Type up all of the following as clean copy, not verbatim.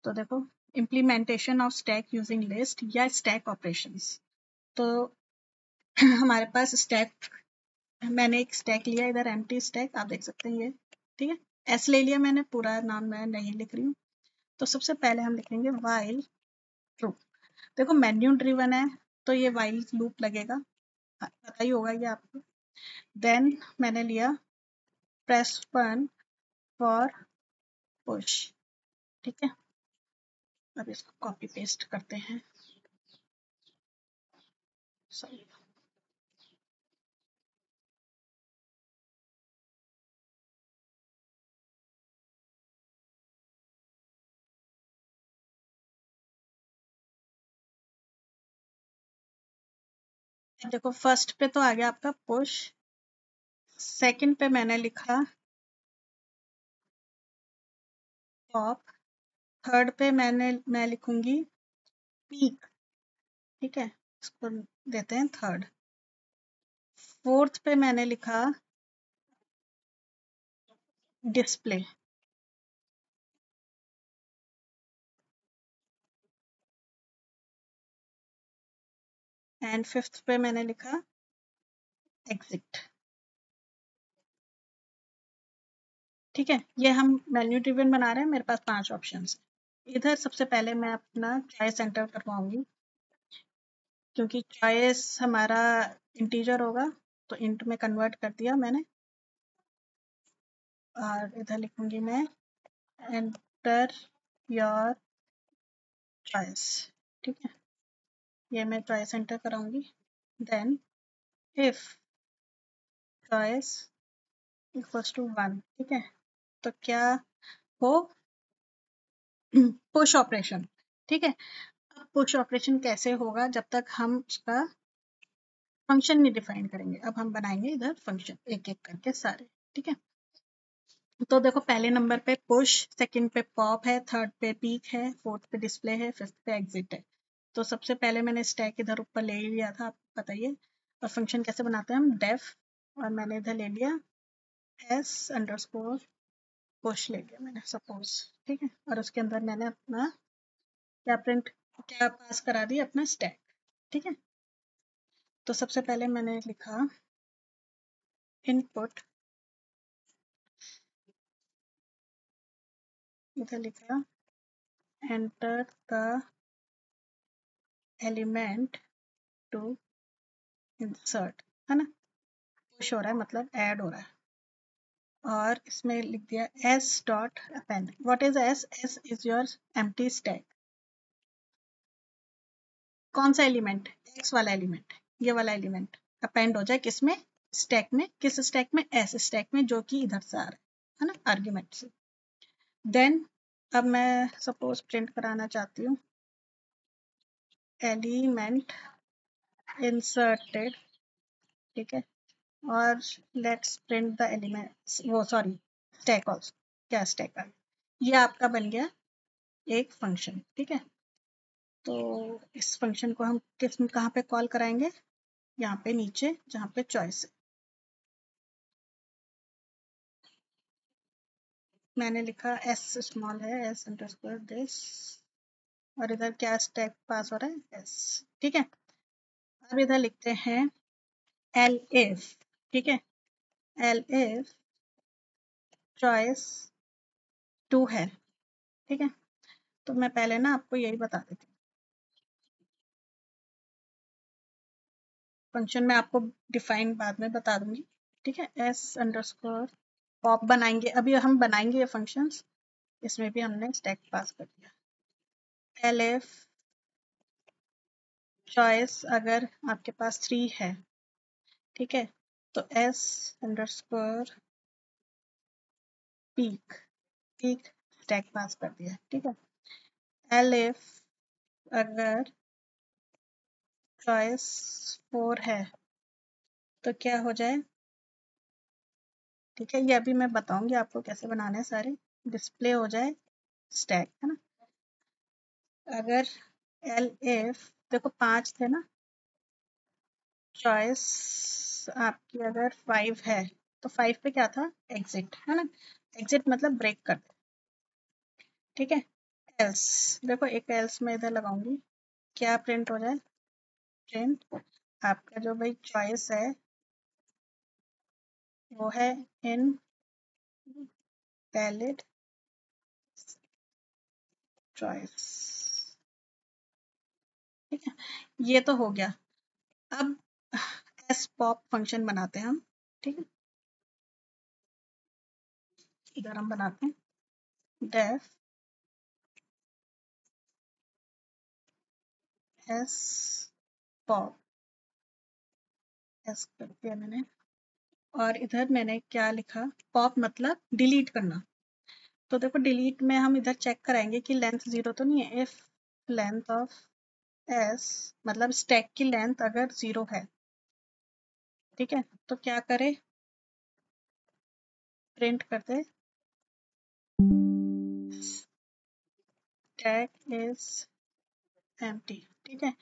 तो देखो implementation of stack using list या स्टैक ऑपरेशंस। तो हमारे पास स्टैक, मैंने एक स्टैक लिया इधर, एम्प्टी स्टैक आप देख सकते हैं ये, ठीक है। एस ले लिया मैंने, पूरा नाम मैं नहीं लिख रही हूँ। तो सबसे पहले हम लिखेंगे वाइल ट्रू। देखो मेन्यू ड्रिवन है तो ये वाइल लूप लगेगा, पता ही होगा ये आपको। देन मैंने लिया प्रेस 1 फॉर पुश, ठीक है। अब इसको कॉपी पेस्ट करते हैं, सॉरी। देखो फर्स्ट पे तो आ गया आपका पुश, सेकंड पे मैंने लिखा पॉप, थर्ड पे मैं लिखूंगी पीक, ठीक है, इसको देते हैं थर्ड। फोर्थ पे मैंने लिखा डिस्प्ले, एंड फिफ्थ पे मैंने लिखा एग्जिट, ठीक है। ये हम मेन्यू ड्रिवन बना रहे हैं, मेरे पास 5 ऑप्शंस है। इधर सबसे पहले मैं अपना चॉइस एंटर करवाऊंगी, क्योंकि चॉइस हमारा इंटीजर होगा, तो इंट में कन्वर्ट कर दिया मैंने। और इधर लिखूंगी मैं एंटर योर चॉइस, ठीक है। ये मैं चॉइस एंटर कराऊंगी। Then if choice equals to 1, ठीक है, तो क्या हो पुश ऑपरेशन, ठीक है। अब पुश ऑपरेशन कैसे होगा, जब तक हम उसका फंक्शन नहीं डिफाइन करेंगे। अब हम बनाएंगे इधर फंक्शन एक एक करके सारे, ठीक है। तो देखो पहले नंबर पे पुश, सेकंड पे पॉप है, थर्ड पे पीक है, फोर्थ पे डिस्प्ले है, फिफ्थ पे एग्जिट है। तो सबसे पहले मैंने स्टैक इधर ऊपर ले ही लिया था, आपको बताइए। और फंक्शन कैसे बनाते हैं हम, डेफ, और मैंने इधर ले लिया एस अंडरस्कोर पुश ले लिया मैंने सपोज, ठीक है। और उसके अंदर मैंने अपना क्या प्रिंट, क्या पास करा दी, अपना स्टैक, ठीक है। तो सबसे पहले मैंने लिखा इनपुट, इधर लिखा enter the element to insert, है ना, पुश हो रहा है मतलब ऐड हो रहा है। और इसमें लिख दिया S dot append. What is S, S is your empty stack. कौन सा एलिमेंट, एक्स वाला एलिमेंट, ये वाला एलिमेंट अपेंड हो जाए किसमें, स्टैक में। किस स्टैक में, एस स्टैक में, जो कि इधर से आ रहा है ना, आर्ग्यूमेंट से। देन अब मैं सपोज प्रिंट कराना चाहती हूँ एलिमेंट इंसर्टेड, ठीक है। और लेट्स प्रिंट द एलिमेंट्स, वो सॉरी स्टैक ऑल्सो, क्या स्टैक आ गया, ये आपका बन गया एक फंक्शन, ठीक है। तो इस फंक्शन को हम किस कहाँ पे कॉल कराएंगे, यहाँ पे नीचे जहाँ पे चॉइस है। मैंने लिखा एस स्मॉल है, एस अंडरस्कोर दिस, और इधर क्या स्टैक पास हो रहा है, एस, ठीक है। अब इधर लिखते हैं एल इफ, ठीक है, एल इफ चॉइस 2 है, ठीक है। तो मैं पहले ना आपको यही बता देती हूँ, फंक्शन में आपको डिफाइन बाद में बता दूंगी, ठीक है। एस अंडरस्कोर पॉप बनाएंगे, अभी हम बनाएंगे ये फंक्शंस, इसमें भी हमने स्टैक पास कर दिया। एलएफ चॉइस अगर आपके पास 3 है, ठीक है, तो S underscore peek, peek stack pass कर दिया, ठीक है। एलएफ अगर चॉइस 4 है तो क्या हो जाए, ठीक है। ये अभी मैं बताऊंगी आपको कैसे बनाने हैं सारे, डिस्प्ले हो जाए स्टैक, है ना। अगर एल एफ, देखो 5 थे ना, चॉइस आपकी अगर 5 है तो 5 पे क्या था, एग्जिट, है ना। एग्जिट मतलब ब्रेक कर दे, ठीक है। एल्स, देखो एक एल्स मैं इधर लगाऊंगी, क्या प्रिंट हो जाए, प्रिंट आपका जो भाई चॉइस है वो है इन वैलिड चॉइस, ठीक है, ये तो हो गया। अब एस पॉप फंक्शन बनाते हैं हम, ठीक है, इधर हम बनाते हैं डेफ एस पॉप, एस कर दिया मैंने, और इधर मैंने क्या लिखा, पॉप मतलब डिलीट करना। तो देखो डिलीट में हम इधर चेक कराएंगे कि लेंथ 0 तो नहीं है। इफ लेंथ ऑफ एस मतलब स्टैक की लेंथ अगर 0 है, ठीक है, तो क्या करे, प्रिंट करते स्टैक इज एम्प्टी, ठीक है,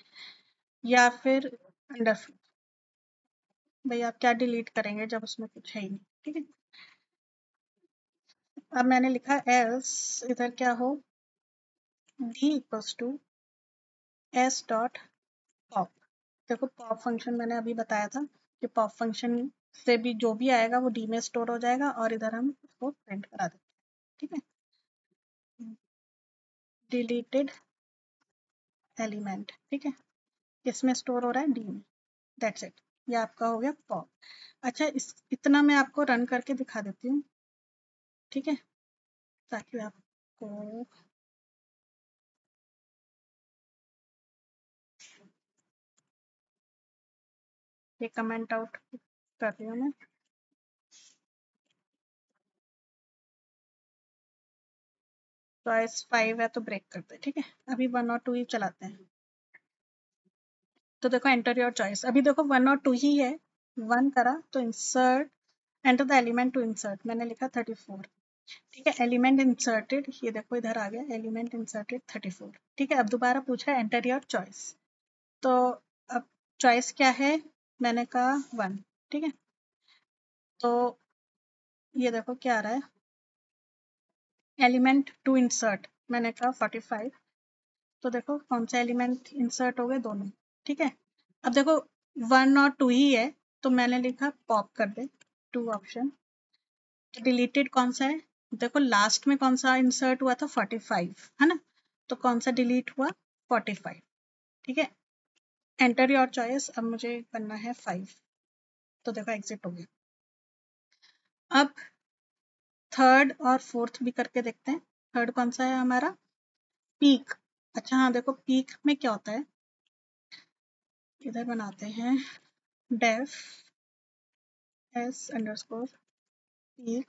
या फिर अंडर, भाई आप क्या डिलीट करेंगे जब उसमें कुछ है ही नहीं, ठीक है। अब मैंने लिखा एल्स, इधर क्या हो, D equals to S dot pop. देखो पॉप फंक्शन मैंने अभी बताया था कि पॉप फंक्शन से भी जो भी आएगा वो डी में स्टोर हो जाएगा और इधर हम उसको प्रिंट करा देते हैं, ठीक है, डिलीटेड एलिमेंट, ठीक है, किसमें स्टोर हो रहा है, डी में, दैट्स इट, ये आपका हो गया पॉप। अच्छा इस इतना मैं आपको रन करके दिखा देती हूँ, ठीक है, ताकि आपको, ये कमेंट आउट कर रही हूँ मैं, चॉइस 5 है तो ब्रेक करते हैं, ठीक है, अभी 1 और 2 ही चलाते हैं। तो देखो एंटर योर चॉइस, अभी देखो 1 और 2 ही है, 1 करा तो insert, enter the element to insert, मैंने लिखा 34, ठीक है, एलिमेंट इंसर्टेड, ये देखो इधर आ गया एलिमेंट इंसर्टेड 34, ठीक है। अब दोबारा पूछा एंटर योर चॉइस, तो अब चॉइस क्या है, मैंने कहा 1, ठीक है, तो ये देखो क्या आ रहा है, एलिमेंट टू इंसर्ट मैंने कहा 45, तो देखो कौन सा एलिमेंट इंसर्ट हो गए, दोनों, ठीक है। अब देखो 1 और 2 ही है, तो मैंने लिखा पॉप कर दे 2 ऑप्शन, तो डिलीटेड कौन सा है, देखो लास्ट में कौन सा इंसर्ट हुआ था 45, है ना, तो कौन सा डिलीट हुआ 45, ठीक है, एंटर योर चॉइस, अब मुझे करना है 5, तो देखो एग्जिट हो गया। अब थर्ड और फोर्थ भी करके देखते हैं, थर्ड कौन सा है हमारा, पीक, अच्छा हाँ देखो पीक में क्या होता है, इधर बनाते हैं डेफ एस अंडरस्कोर पीक,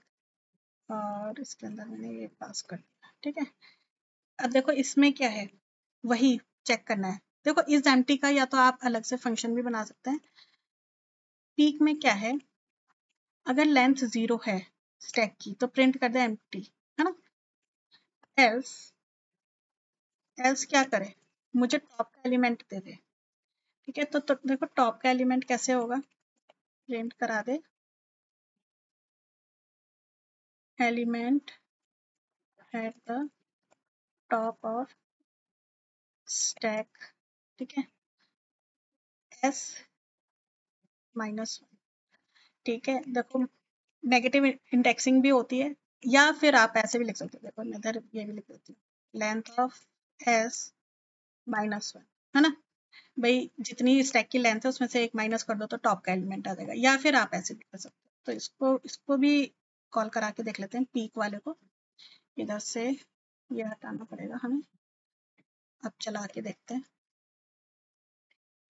और इसके अंदर मैंने ये पास कर दिया, ठीक है। अब देखो इसमें क्या है, वही चेक करना है, देखो इस एम्प्टी का या तो आप अलग से फंक्शन भी बना सकते हैं। पीक में क्या है, अगर लेंथ 0 है स्टैक की तो प्रिंट कर दे एम्प्टी, है ना, एल्स, एल्स क्या करे, मुझे टॉप का एलिमेंट दे दे, ठीक है, तो देखो टॉप का एलिमेंट कैसे होगा, प्रिंट करा दे element at the top of stack, ठीक है, एस -1, ठीक है, देखो नेगेटिव इंडेक्सिंग भी होती है, या फिर आप ऐसे भी लिख सकते हो, देखो मैं इधर ये भी लिख देती हूँ, लेंथ ऑफ एस -1, है ना, भाई जितनी स्टैक की लेंथ है उसमें से एक माइनस कर दो तो टॉप का एलिमेंट आ जाएगा, या फिर आप ऐसे भी कर सकते हो, तो इसको भी कॉल करा के देख लेते हैं, पीक वाले को इधर से ये हटाना पड़ेगा हमें, अब चला के देखते हैं,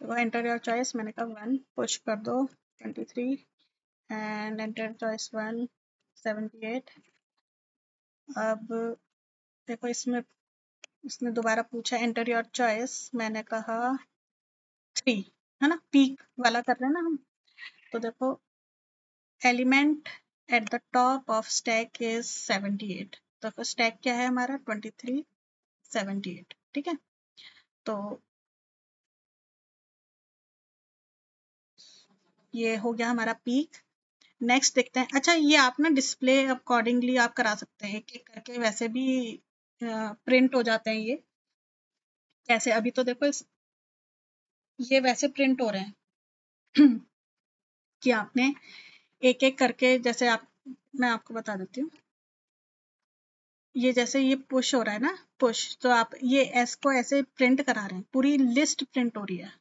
तो एंटर योर चॉइस मैंने कहा 1, पुश कर दो 23, एंड एंटर चॉइस 1 78, अब देखो इसमें इसने दोबारा पूछा एंटर योर चॉइस, मैंने कहा 3, है ना, पीक वाला कर रहे हैं ना हम, तो देखो element at the top of stack is 78, तो स्टैक क्या है हमारा 23 78, ठीक है, तो ये हो गया हमारा पीक। नेक्स्ट देखते हैं, अच्छा ये आप ना डिस्प्ले अकॉर्डिंगली आप करा सकते हैं, एक एक करके वैसे भी प्रिंट हो जाते हैं ये। कैसे, अभी तो देखो ये वैसे प्रिंट हो रहे हैं कि आपने एक एक करके, जैसे आप, मैं आपको बता देती हूँ, ये जैसे ये पुश हो रहा है ना, पुश, तो आप ये एस को ऐसे प्रिंट करा रहे हैं, पूरी लिस्ट प्रिंट हो रही है।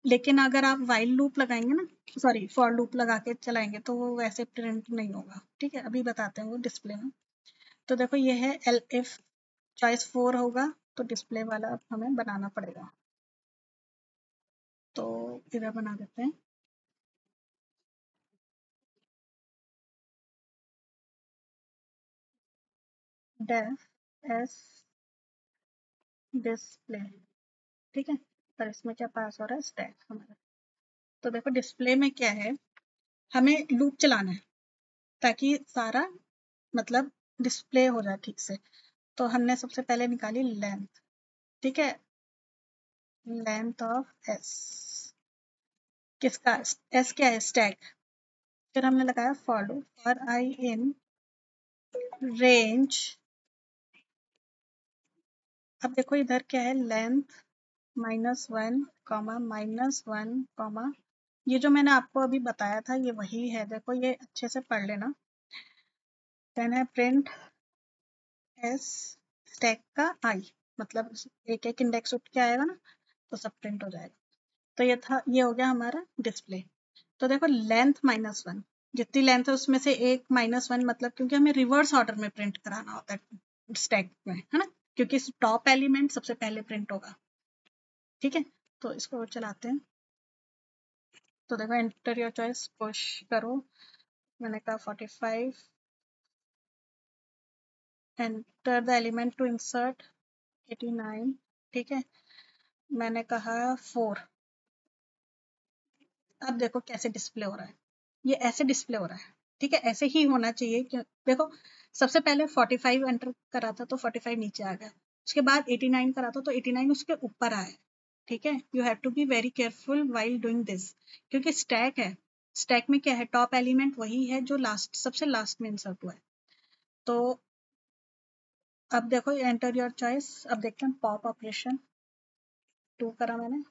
लेकिन अगर आप वाइल लूप लगाएंगे ना, सॉरी फॉर लूप लगा के चलाएंगे तो वो वैसे प्रिंट नहीं होगा। ठीक है, अभी बताते हैं वो डिस्प्ले में। तो देखो ये है एल इफ चॉइस 4 होगा तो डिस्प्ले वाला अब हमें बनाना पड़ेगा। तो इधर बना देते हैं डेफ एस डिस्प्ले। ठीक है, पर इसमें क्या पास हो रहा है, स्टैक हमारा। तो देखो डिस्प्ले में क्या है, हमें लूप चलाना है ताकि सारा मतलब डिस्प्ले हो जाए ठीक से। तो हमने सबसे पहले निकाली लेंथ। ठीक है, लेंथ ऑफ एस, किसका, एस क्या है, स्टैक। फिर हमने लगाया for loop, for I in range. अब देखो इधर क्या है, लेंथ -1 कॉमा -1 कॉमा, ये जो मैंने आपको अभी बताया था ये वही है, देखो ये अच्छे से पढ़ लेना। देन है प्रिंट एस स्टैक का आई, मतलब एक एक इंडेक्स उठ के आएगा ना तो सब प्रिंट हो जाएगा। तो ये था, ये हो गया हमारा डिस्प्ले। तो देखो लेंथ -1, जितनी लेंथ है उसमें से एक -1, मतलब क्योंकि हमें रिवर्स ऑर्डर में प्रिंट कराना होता है स्टैक में, है ना, क्योंकि टॉप एलिमेंट सबसे पहले प्रिंट होगा। ठीक है, तो इसको चलाते हैं। तो देखो एंटर योर चॉइस, पुश करो, मैंने कहा 45, enter the element to insert 89। ठीक है, मैंने कहा 4। अब देखो कैसे डिस्प्ले हो रहा है, ये ऐसे डिस्प्ले हो रहा है। ठीक है, ऐसे ही होना चाहिए। क्यों, देखो सबसे पहले 45 एंटर करा था तो 45 नीचे आ गया, उसके बाद 89 करा था तो 89 उसके ऊपर आया। ठीक है, you have to be very careful while doing this, क्योंकि स्टैक है, स्टैक में क्या है, टॉप एलिमेंट वही है जो लास्ट, सबसे लास्ट में इंसर्ट हुआ है। तो अब देखो एंटर योर चॉइस, अब देखते हैं पॉप ऑपरेशन 2 करा मैंने,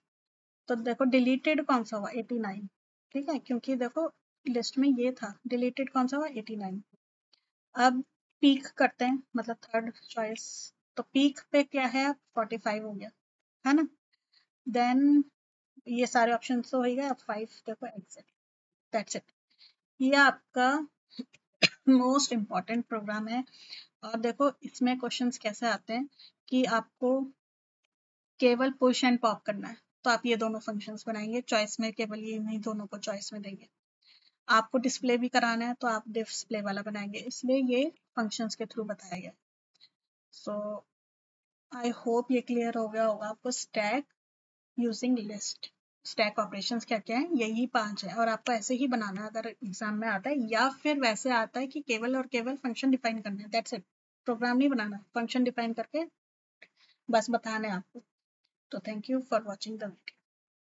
तो देखो डिलीटेड कौन सा हुआ, 89। ठीक है, क्योंकि देखो लिस्ट में ये था, डिलीटेड कौन सा हुआ, 89। अब पीक करते हैं, मतलब थर्ड चॉइस, तो पीक पे क्या है, 45 हो गया, है ना। देन ये सारे ऑप्शन तो हो ही गए, अब 5 देखो एग्जिट, दैट्स इट। ये आपका मोस्ट इम्पॉर्टेंट प्रोग्राम है। और देखो इसमें क्वेश्चंस कैसे आते हैं कि आपको केवल पुश एंड पॉप करना है, तो आप ये दोनों फंक्शंस बनाएंगे, चॉइस में केवल ये नहीं दोनों को चॉइस में देंगे। आपको डिस्प्ले भी कराना है तो आप डिस्प्ले वाला बनाएंगे, इसलिए ये फंक्शंस के थ्रू बताया गया। सो आई होप ये क्लियर हो गया होगा आपको। Stack using list, stack operations क्या क्या है, यही 5 है, और आपको ऐसे ही बनाना है अगर एग्जाम में आता है, या फिर वैसे आता है कि केवल और केवल फंक्शन डिफाइन करना है, दैट्स इट। प्रोग्राम नहीं बनाना, फंक्शन डिफाइन करके बस बताना है आपको। तो thank you for watching the video.